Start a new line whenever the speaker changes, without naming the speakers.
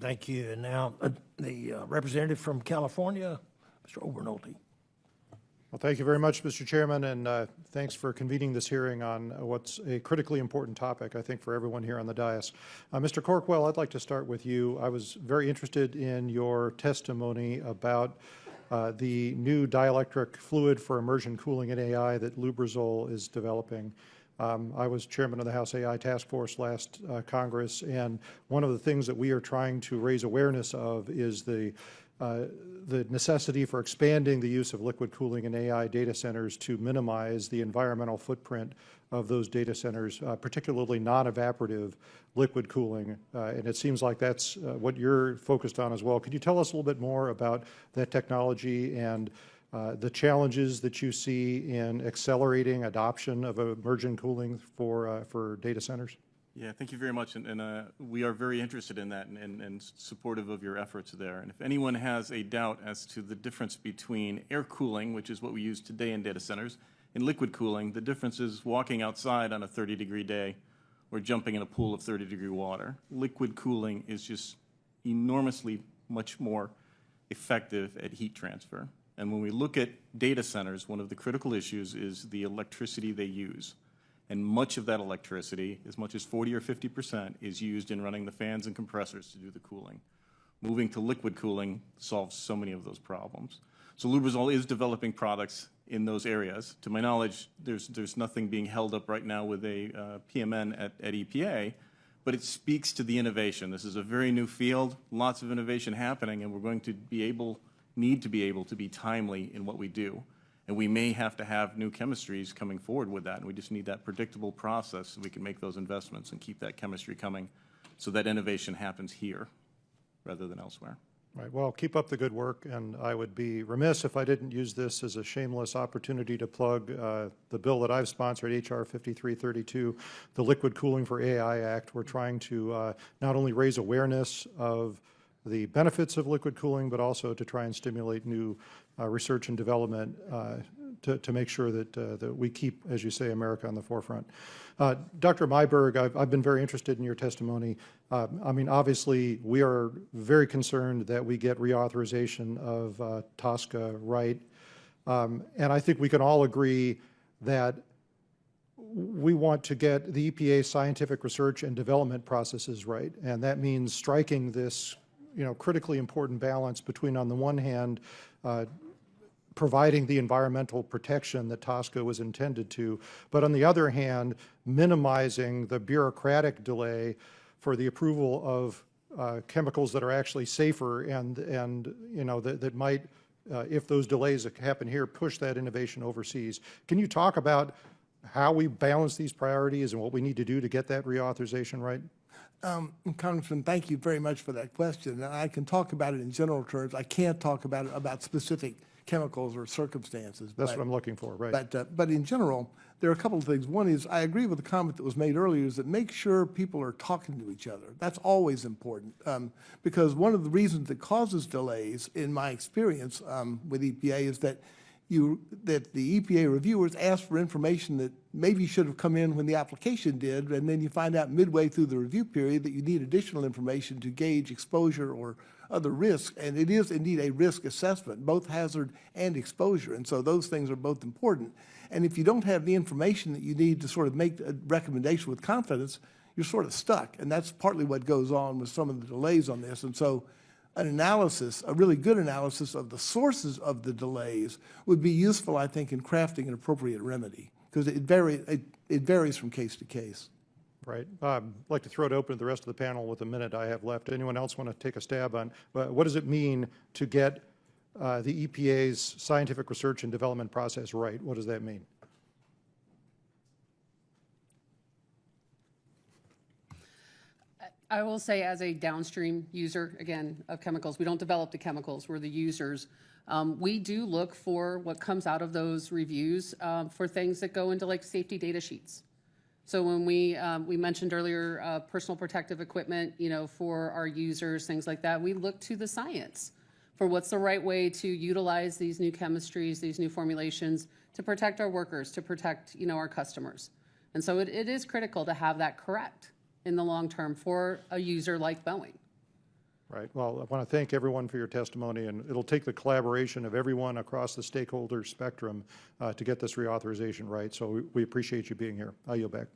Thank you. And now the representative from California, Mr. Obernolte.
Well, thank you very much, Mr. Chairman, and thanks for convening this hearing on what's a critically important topic, I think, for everyone here on the dais. Mr. Corkwell, I'd like to start with you. I was very interested in your testimony about the new dielectric fluid for immersion cooling in AI that Lubrizol is developing. I was chairman of the House AI Task Force last Congress, and one of the things that we are trying to raise awareness of is the necessity for expanding the use of liquid cooling in AI data centers to minimize the environmental footprint of those data centers, particularly non-evaporative liquid cooling. And it seems like that's what you're focused on as well. Could you tell us a little bit more about that technology and the challenges that you see in accelerating adoption of immersion cooling for data centers?
Yeah, thank you very much, and we are very interested in that and supportive of your efforts there. And if anyone has a doubt as to the difference between air cooling, which is what we use today in data centers, and liquid cooling, the difference is walking outside on a 30-degree day or jumping in a pool of 30-degree water. Liquid cooling is just enormously much more effective at heat transfer. And when we look at data centers, one of the critical issues is the electricity they use. And much of that electricity, as much as 40 or 50%, is used in running the fans and compressors to do the cooling. Moving to liquid cooling solves so many of those problems. So Lubrizol is developing products in those areas. To my knowledge, there's nothing being held up right now with a PMN at EPA, but it speaks to the innovation. This is a very new field, lots of innovation happening, and we're going to need to be able to be timely in what we do. And we may have to have new chemistries coming forward with that, and we just need that predictable process so we can make those investments and keep that chemistry coming so that innovation happens here rather than elsewhere.
Right. Well, keep up the good work, and I would be remiss if I didn't use this as a shameless opportunity to plug the bill that I've sponsored, H.R. 5332, the Liquid Cooling for AI Act. We're trying to not only raise awareness of the benefits of liquid cooling, but also to try and stimulate new research and development to make sure that we keep, as you say, America on the forefront. Dr. Myberg, I've been very interested in your testimony. I mean, obviously, we are very concerned that we get reauthorization of TSCA right. And I think we can all agree that we want to get the EPA's scientific research and development processes right. And that means striking this critically important balance between, on the one hand, providing the environmental protection that TSCA was intended to, but on the other hand, minimizing the bureaucratic delay for the approval of chemicals that are actually safer and that might, if those delays happen here, push that innovation overseas. Can you talk about how we balance these priorities and what we need to do to get that reauthorization right?
Congressman, thank you very much for that question. And I can talk about it in general terms. I can't talk about it about specific chemicals or circumstances.
That's what I'm looking for, right?
But in general, there are a couple of things. One is, I agree with the comment that was made earlier, is that make sure people are talking to each other. That's always important, because one of the reasons that causes delays, in my experience with EPA, is that the EPA reviewers ask for information that maybe should have come in when the application did, and then you find out midway through the review period that you need additional information to gauge exposure or other risks, and it is indeed a risk assessment, both hazard and exposure, and so those things are both important. And if you don't have the information that you need to sort of make a recommendation with confidence, you're sort of stuck, and that's partly what goes on with some of the delays on this. And so an analysis, a really good analysis of the sources of the delays would be useful, I think, in crafting an appropriate remedy, because it varies from case to case.
Right. I'd like to throw it open to the rest of the panel with the minute I have left. Anyone else want to take a stab on what does it mean to get the EPA's scientific research and development process right? What does that mean?
I will say, as a downstream user, again, of chemicals, we don't develop the chemicals, we're the users. We do look for what comes out of those reviews for things that go into like safety data sheets. So when we mentioned earlier personal protective equipment, for our users, things like that, we look to the science for what's the right way to utilize these new chemistries, these new formulations to protect our workers, to protect, our customers. And so it is critical to have that correct in the long term for a user like Boeing.
Right. Well, I want to thank everyone for your testimony, and it'll take the collaboration of everyone across the stakeholder spectrum to get this reauthorization right. So we appreciate you being here. I yield back.